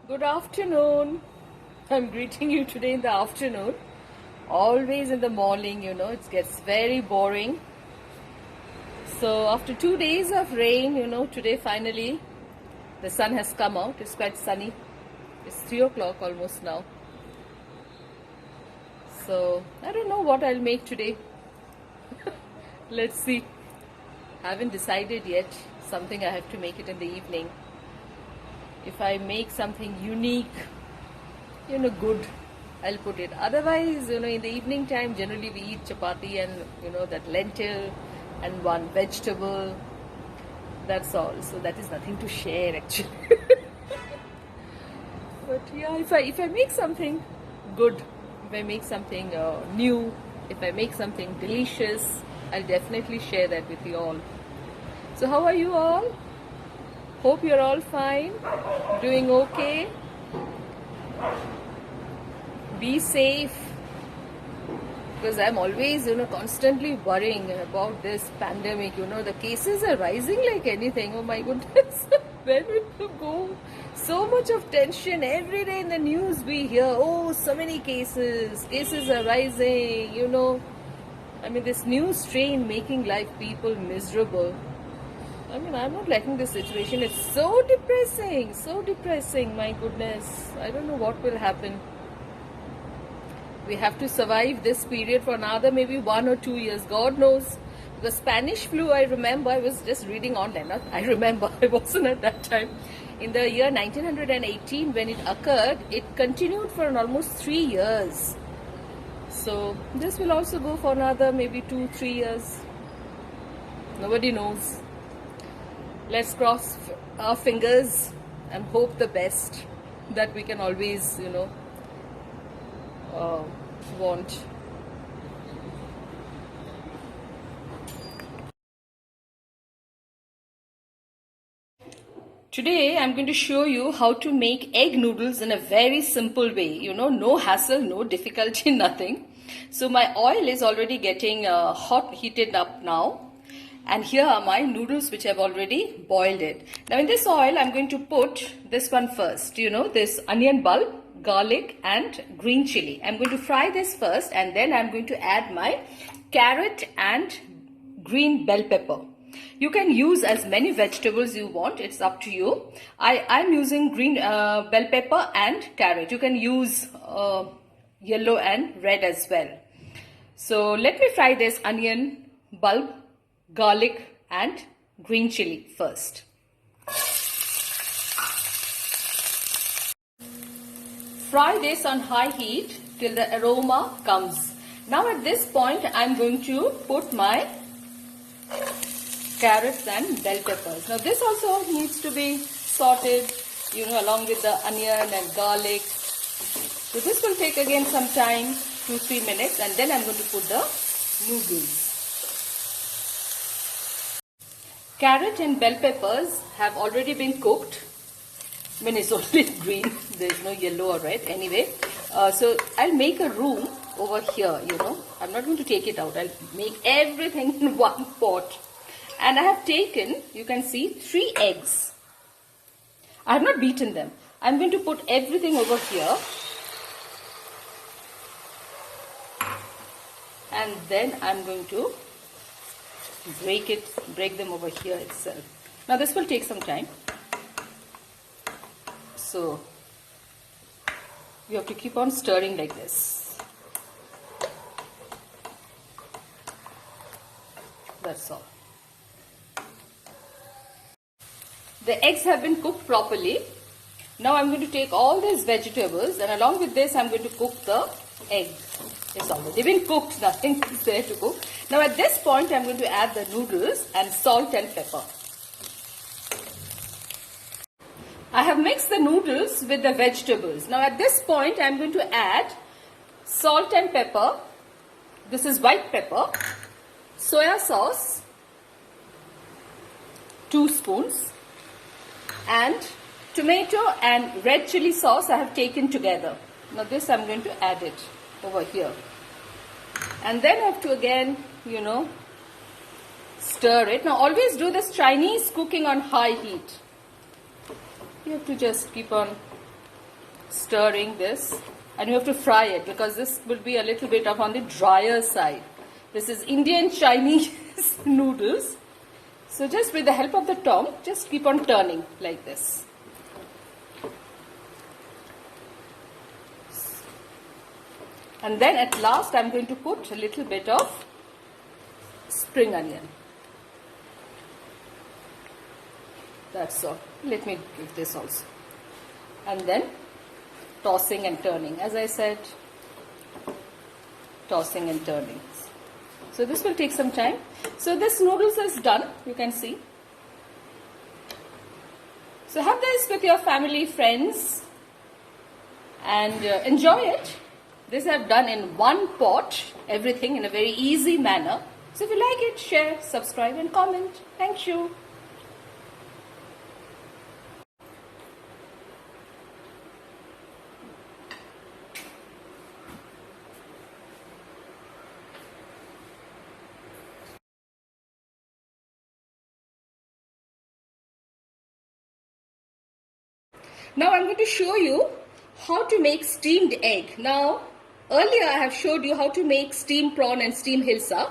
Good afternoon. I'm greeting you today in the afternoon. Always in the morning, it gets very boring. So after 2 days of rain, today finally the sun has come out. It's quite sunny. It's 3 o'clock almost now. So I don't know what I'll make today. Let's see. Haven't decided yet. Something I have to make it in the evening. If I make something unique, good, I'll put it. Otherwise, in the evening time, generally we eat chapati and, that lentil and one vegetable. That's all. So that is nothing to share actually. But yeah, if I make something good, if I make something new, if I make something delicious, I'll definitely share that with you all. So how are you all? Hope you're all fine, doing okay. Be safe, because I'm always, constantly worrying about this pandemic. The cases are rising like anything. Oh my goodness, where will it go? So much of tension every day in the news. We hear, oh, so many cases are rising. I mean, this new strain making life people miserable. I'm not liking this situation. It's so depressing, my goodness. I don't know what will happen. We have to survive this period for another maybe 1 or 2 years. God knows. The Spanish flu, I remember, I was just reading online. I remember, I wasn't at that time. In the year 1918, when it occurred, it continued for almost 3 years. So this will also go for another maybe 2-3 years. Nobody knows. Let's cross our fingers and hope the best, that we can always, want. Today I'm going to show you how to make egg noodles in a very simple way. No hassle, no difficulty, nothing. So my oil is already getting heated up now. And here are my noodles which I've already boiled it. Now in this oil, I'm going to put this one first. This onion bulb, garlic and green chili. I'm going to fry this first, and then I'm going to add my carrot and green bell pepper. You can use as many vegetables you want. It's up to you. I'm using green bell pepper and carrot. You can use yellow and red as well. So let me fry this onion bulb, garlic and green chili first. Fry this on high heat till the aroma comes. Now at this point I'm going to put my carrots and bell peppers. Now this also needs to be sauteed, along with the onion and garlic. So this will take again some time, 2-3 minutes, and then I'm going to put the noodles. Carrot and bell peppers have already been cooked. I mean, it's only green. There's no yellow or red anyway. So I'll make a room over here, I'm not going to take it out. I'll make everything in one pot. And I have taken, you can see, 3 eggs. I have not beaten them. I'm going to put everything over here. And then I'm going to break them over here itself. Now this will take some time. So you have to keep on stirring like this. That's all. The eggs have been cooked properly. Now I'm going to take all these vegetables, and along with this I'm going to cook the egg. It's already been cooked, nothing is there to cook. Now at this point I'm going to add the noodles and salt and pepper. I have mixed the noodles with the vegetables. Now at this point I'm going to add salt and pepper. This is white pepper, soya sauce, 2 spoons, and tomato and red chili sauce I have taken together. Now this I'm going to add it over here. And then I have to again, stir it. Now always do this Chinese cooking on high heat. You have to just keep on stirring this, and you have to fry it because this will be a little bit of on the drier side. This is Indian Chinese noodles. So just with the help of the tong, just keep on turning like this. And then at last I'm going to put a little bit of spring onion. That's all. Let me give this also. And then tossing and turning. As I said, tossing and turning. So this will take some time. So this noodles is done, you can see. So have this with your family, friends, and enjoy it. This I've done in one pot, everything in a very easy manner. So if you like it, share, subscribe and comment. Thank you. Now I'm going to show you how to make steamed egg. Now earlier I have showed you how to make steamed prawn and steamed hilsa.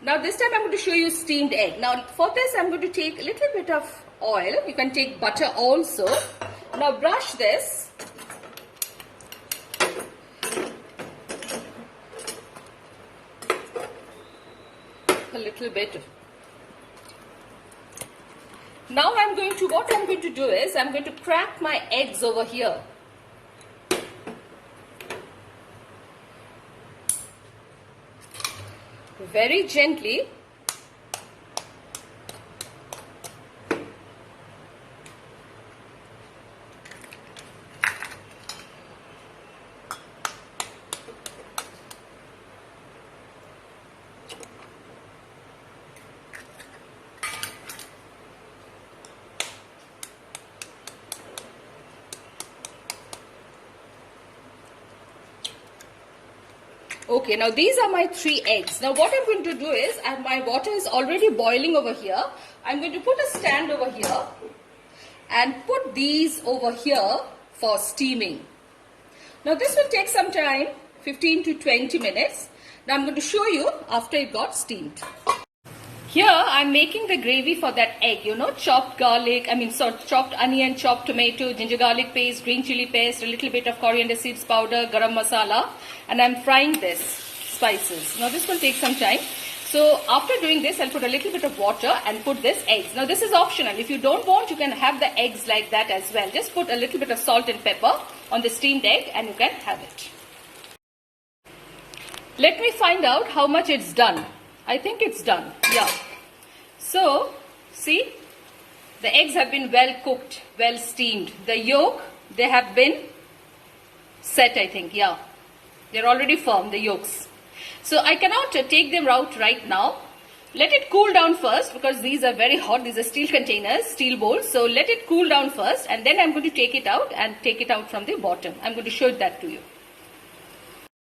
Now this time I'm going to show you steamed egg. Now for this I'm going to take a little bit of oil. You can take butter also. Now brush this. A little bit. Now what I'm going to do is I'm going to crack my eggs over here. Very gently. Okay, now these are my 3 eggs. Now what I'm going to do is, my water is already boiling over here. I'm going to put a stand over here and put these over here for steaming. Now this will take some time, 15 to 20 minutes. Now I'm going to show you after it got steamed. Here I'm making the gravy for that egg, chopped garlic, chopped onion, chopped tomato, ginger garlic paste, green chili paste, a little bit of coriander seeds powder, garam masala, and I'm frying this spices. Now this will take some time. So after doing this, I'll put a little bit of water and put this eggs. Now this is optional. If you don't want, you can have the eggs like that as well. Just put a little bit of salt and pepper on the steamed egg and you can have it. Let me find out how much it's done. I think it's done. Yeah. So, see, the eggs have been well cooked, well steamed. The yolk, they have been set, I think. Yeah. They're already firm, the yolks. So, I cannot take them out right now. Let it cool down first because these are very hot. These are steel containers, steel bowls. So, let it cool down first and then I'm going to take it out and take it out from the bottom. I'm going to show that to you.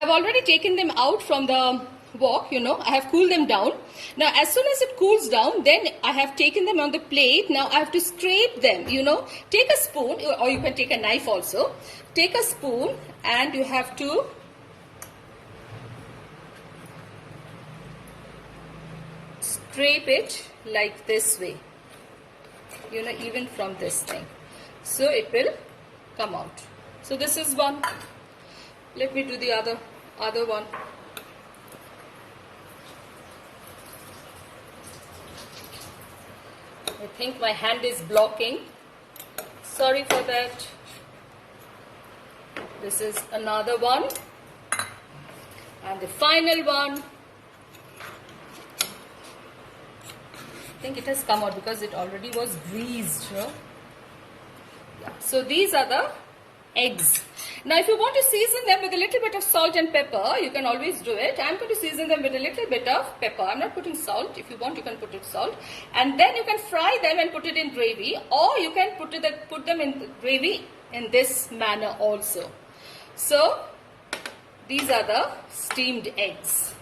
I've already taken them out from the wok, I have cooled them down. Now as soon as it cools down, then I have taken them on the plate. Now I have to scrape them, take a spoon or you can take a knife also. Take a spoon and you have to scrape it like this way, even from this thing. So it will come out. So this is one. Let me do the other one. I think my hand is blocking. Sorry for that. This is another one. And the final one. I think it has come out because it already was greased. Yeah. So these are the eggs. Now if you want to season them with a little bit of salt and pepper, you can always do it. I'm going to season them with a little bit of pepper. I'm not putting salt. If you want, you can put it salt. And then you can fry them and put it in gravy, or you can put them in gravy in this manner also. So these are the steamed eggs.